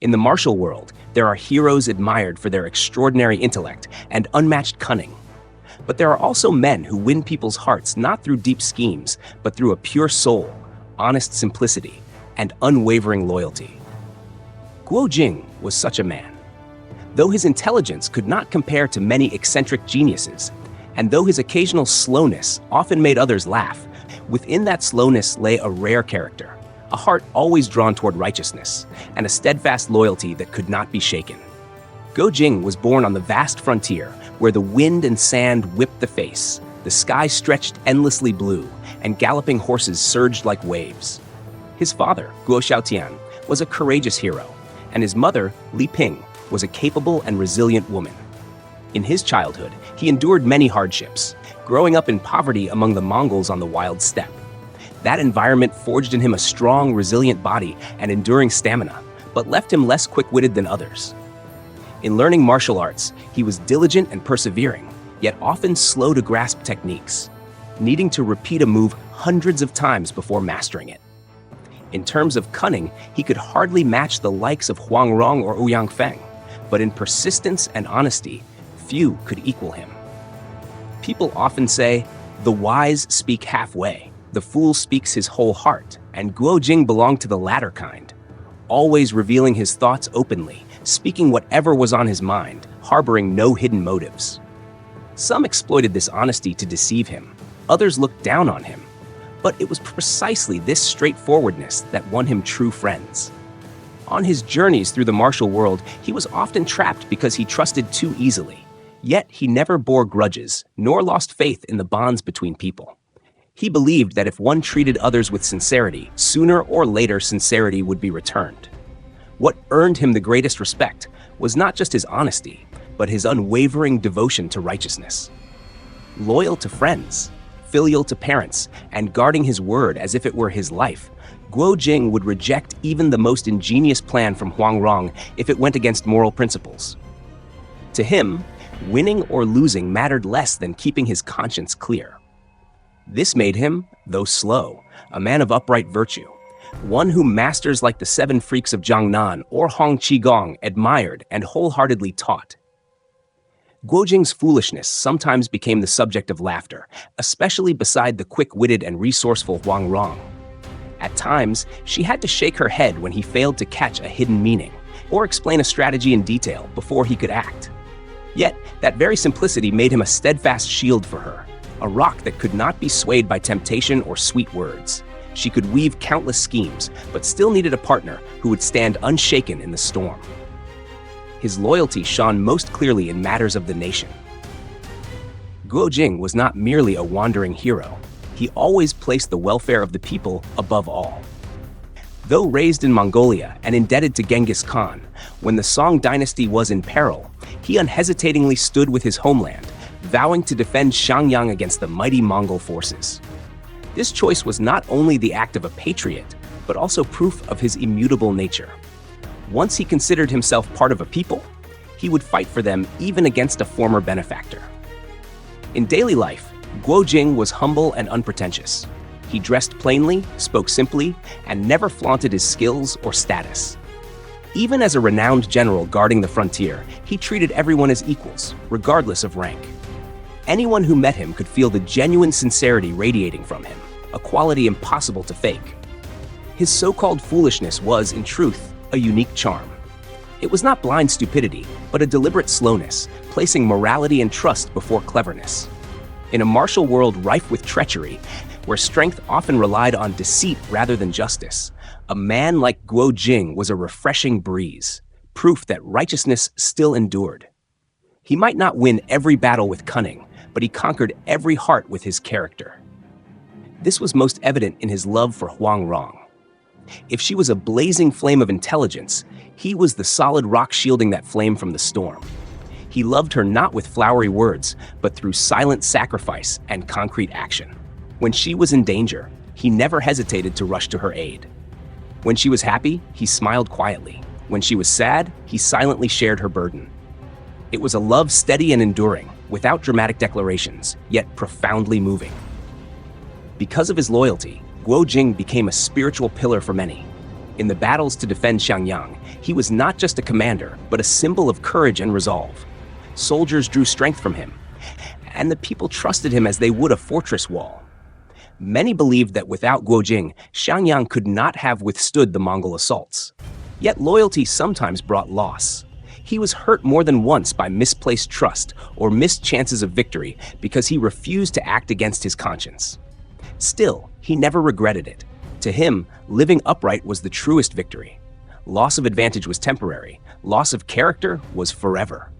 In the martial world, there are heroes admired for their extraordinary intellect and unmatched cunning. But there are also men who win people's hearts not through deep schemes, but through a pure soul, honest simplicity, and unwavering loyalty. Guo Jing was such a man. Though his intelligence could not compare to many eccentric geniuses, and though his occasional slowness often made others laugh, within that slowness lay a rare character, a heart always drawn toward righteousness, and a steadfast loyalty that could not be shaken. Guo Jing was born on the vast frontier where the wind and sand whipped the face, the sky stretched endlessly blue, and galloping horses surged like waves. His father, Guo Xiaotian, was a courageous hero, and his mother, Li Ping, was a capable and resilient woman. In his childhood, he endured many hardships, growing up in poverty among the Mongols on the wild steppe. That environment forged in him a strong, resilient body and enduring stamina, but left him less quick-witted than others. In learning martial arts, he was diligent and persevering, yet often slow to grasp techniques, needing to repeat a move hundreds of times before mastering it. In terms of cunning, he could hardly match the likes of Huang Rong or Ouyang Feng, but in persistence and honesty, few could equal him. People often say, "The wise speak halfway, the fool speaks his whole heart," and Guo Jing belonged to the latter kind, always revealing his thoughts openly, speaking whatever was on his mind, harboring no hidden motives. Some exploited this honesty to deceive him, others looked down on him, but it was precisely this straightforwardness that won him true friends. On his journeys through the martial world, he was often trapped because he trusted too easily. Yet he never bore grudges, nor lost faith in the bonds between people. He believed that if one treated others with sincerity, sooner or later sincerity would be returned. What earned him the greatest respect was not just his honesty, but his unwavering devotion to righteousness. Loyal to friends, filial to parents, and guarding his word as if it were his life, Guo Jing would reject even the most ingenious plan from Huang Rong if it went against moral principles. To him, winning or losing mattered less than keeping his conscience clear. This made him, though slow, a man of upright virtue, one whom masters like the seven freaks of Jiangnan or Hong Qigong admired and wholeheartedly taught. Guo Jing's foolishness sometimes became the subject of laughter, especially beside the quick-witted and resourceful Huang Rong. At times, she had to shake her head when he failed to catch a hidden meaning or explain a strategy in detail before he could act. Yet, that very simplicity made him a steadfast shield for her, a rock that could not be swayed by temptation or sweet words. She could weave countless schemes, but still needed a partner who would stand unshaken in the storm. His loyalty shone most clearly in matters of the nation. Guo Jing was not merely a wandering hero. He always placed the welfare of the people above all. Though raised in Mongolia and indebted to Genghis Khan, when the Song dynasty was in peril, he unhesitatingly stood with his homeland, vowing to defend Xiangyang against the mighty Mongol forces. This choice was not only the act of a patriot, but also proof of his immutable nature. Once he considered himself part of a people, he would fight for them even against a former benefactor. In daily life, Guo Jing was humble and unpretentious. He dressed plainly, spoke simply, and never flaunted his skills or status. Even as a renowned general guarding the frontier, he treated everyone as equals, regardless of rank. Anyone who met him could feel the genuine sincerity radiating from him, a quality impossible to fake. His so-called foolishness was, in truth, a unique charm. It was not blind stupidity, but a deliberate slowness, placing morality and trust before cleverness. In a martial world rife with treachery, where strength often relied on deceit rather than justice, a man like Guo Jing was a refreshing breeze, proof that righteousness still endured. He might not win every battle with cunning, but he conquered every heart with his character. This was most evident in his love for Huang Rong. If she was a blazing flame of intelligence, he was the solid rock shielding that flame from the storm. He loved her not with flowery words, but through silent sacrifice and concrete action. When she was in danger, he never hesitated to rush to her aid. When she was happy, he smiled quietly. When she was sad, he silently shared her burden. It was a love steady and enduring, without dramatic declarations, yet profoundly moving. Because of his loyalty, Guo Jing became a spiritual pillar for many. In the battles to defend Xiangyang, he was not just a commander, but a symbol of courage and resolve. Soldiers drew strength from him, and the people trusted him as they would a fortress wall. Many believed that without Guo Jing, Xiangyang could not have withstood the Mongol assaults. Yet loyalty sometimes brought loss. He was hurt more than once by misplaced trust or missed chances of victory because he refused to act against his conscience. Still, he never regretted it. To him, living upright was the truest victory. Loss of advantage was temporary. Loss of character was forever.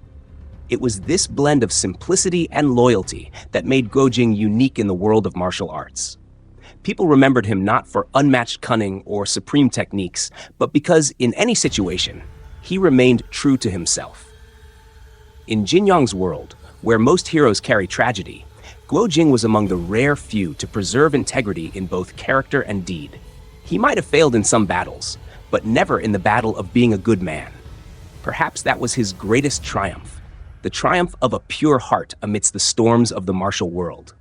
It was this blend of simplicity and loyalty that made Guo Jing unique in the world of martial arts. People remembered him not for unmatched cunning or supreme techniques, but because in any situation, he remained true to himself. In Jin Yong's world, where most heroes carry tragedy, Guo Jing was among the rare few to preserve integrity in both character and deed. He might have failed in some battles, but never in the battle of being a good man. Perhaps that was his greatest triumph, the triumph of a pure heart amidst the storms of the martial world.